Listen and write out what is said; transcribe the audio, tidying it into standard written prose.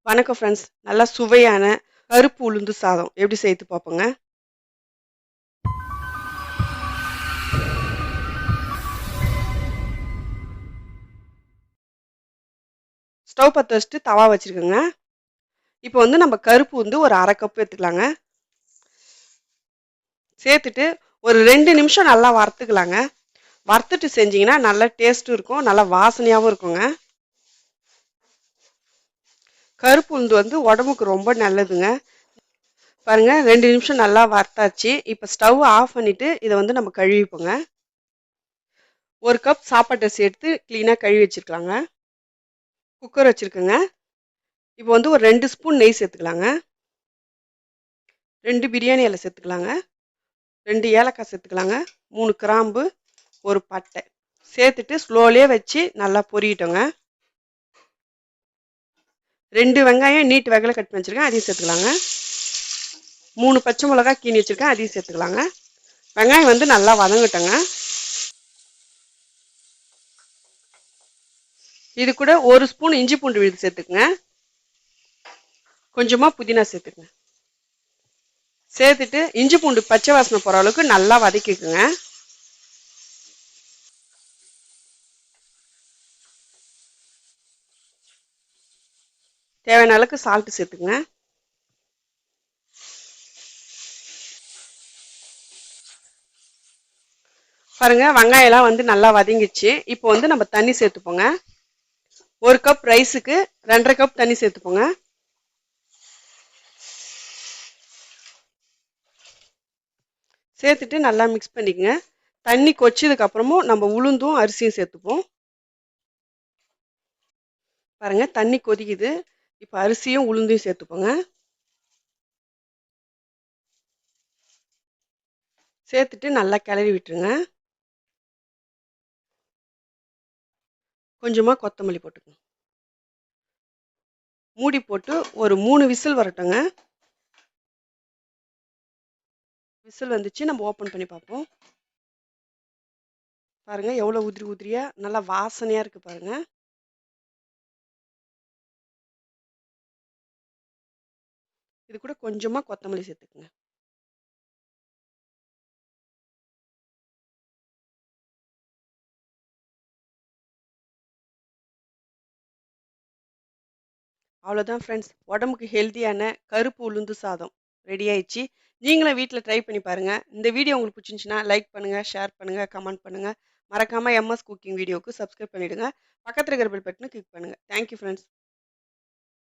வணக்கம் ஃப்ரெண்ட்ஸ். நல்லா சுவையான கருப்பு உளுந்து சாதம் எப்படி செய்து பார்ப்போங்க. ஸ்டவ் பற்ற வச்சுட்டு தவா வச்சுருக்கோங்க. இப்போ வந்து நம்ம கருப்பு வந்து ஒரு 1/2 கப் எடுத்துக்கலாங்க. சேர்த்துட்டு ஒரு 2 நிமிஷம் நல்லா வறுத்துக்கலாங்க. வறுத்துட்டு செஞ்சிங்கன்னா நல்லா டேஸ்ட்டும் இருக்கும், நல்லா வாசனையாகவும் இருக்குங்க. கருப்பு உளுந்து வந்து உடம்புக்கு ரொம்ப நல்லதுங்க. பாருங்க 2 நிமிஷம் நல்லா வறுத்தாச்சு. இப்போ ஸ்டவ் ஆஃப் பண்ணிவிட்டு இதை வந்து நம்ம கழுவிப்போங்க. 1 கப் சாப்பாட்டை சேர்த்து க்ளீனாக கழுவி வச்சுருக்கலாங்க. குக்கர் வச்சுருக்குங்க. இப்போ வந்து ஒரு 2 ஸ்பூன் நெய் சேர்த்துக்கலாங்க. 2 பிரியாணி இலை சேர்த்துக்கலாங்க. 2 ஏலக்காய் சேர்த்துக்கலாங்க. 3 கிராம்பு, 1 பட்டை சேர்த்துட்டு ஸ்லோலியே வச்சு நல்லா பொரியட்டோங்க. 2 வெங்காயம் நீட் வகையில் கட் பண்ணி வச்சுருக்கேன், அதையும் சேர்த்துக்கலாங்க. 3 பச்சை மிளகாய் கீனி வச்சுருக்கேன், அதையும் சேர்த்துக்கலாங்க. வெங்காயம் வந்து நல்லா வதங்கட்டோங்க. இது கூட 1 ஸ்பூன் இஞ்சி பூண்டு விழுது சேர்த்துக்குங்க. கொஞ்சமாக புதினா சேர்த்துக்குங்க. சேர்த்துட்டு இஞ்சி பூண்டு பச்சை வாசனை போகிற அளவுக்கு நல்லா வதக்கிக்குங்க. தேவையான அளவுக்கு சால்ட்டு சேர்த்துக்குங்க. பாருங்க வெங்காயம்லாம் வந்து நல்லா வதங்கிச்சு. இப்போ வந்து நம்ம தண்ணி சேர்த்துப்போங்க. 1 கப் ரைஸுக்கு 2.5 கப் தண்ணி சேர்த்துப்போங்க. சேர்த்துட்டு நல்லா மிக்ஸ் பண்ணிக்கங்க. தண்ணி கொச்சதுக்கு அப்புறமும் நம்ம உளுந்தும் அரிசியும் சேர்த்துப்போம். பாருங்க தண்ணி கொதிக்குது. இப்போ அரிசியும் உளுந்தையும் சேர்த்துப்போங்க. சேர்த்துட்டு நல்லா கிளறி விட்டுருங்க. கொஞ்சமாக கொத்தமல்லி போட்டுக்கோங்க. மூடி போட்டு ஒரு 3 விசில் வரட்டுங்க. விசில் வந்துச்சு, நம்ம ஓப்பன் பண்ணி பார்ப்போம். பாருங்க எவ்வளோ உதிரி உதிரியா நல்லா வாசனையா இருக்கு பாருங்க. இது கூட கொஞ்சமா கொத்தமல்லி சேர்த்துக்குங்க. அவ்வளோதான் ஃப்ரெண்ட்ஸ், உடம்புக்கு ஹெல்த்தியான கருப்பு உளுந்து சாதம் ரெடி ஆயிடுச்சு. நீங்களும் வீட்டில் ட்ரை பண்ணி பாருங்க. இந்த வீடியோ உங்களுக்கு பிடிச்சிருந்துச்சுன்னா லைக் பண்ணுங்க, ஷேர் பண்ணுங்க, கமெண்ட் பண்ணுங்க. மறக்காம எம்எஸ் குக்கிங் வீடியோக்கு சப்ஸ்கிரைப் பண்ணிடுங்க. பக்கத்தில் இருக்கிற பெல் பட்டனை கிளிக் பண்ணுங்க. Thank you friends.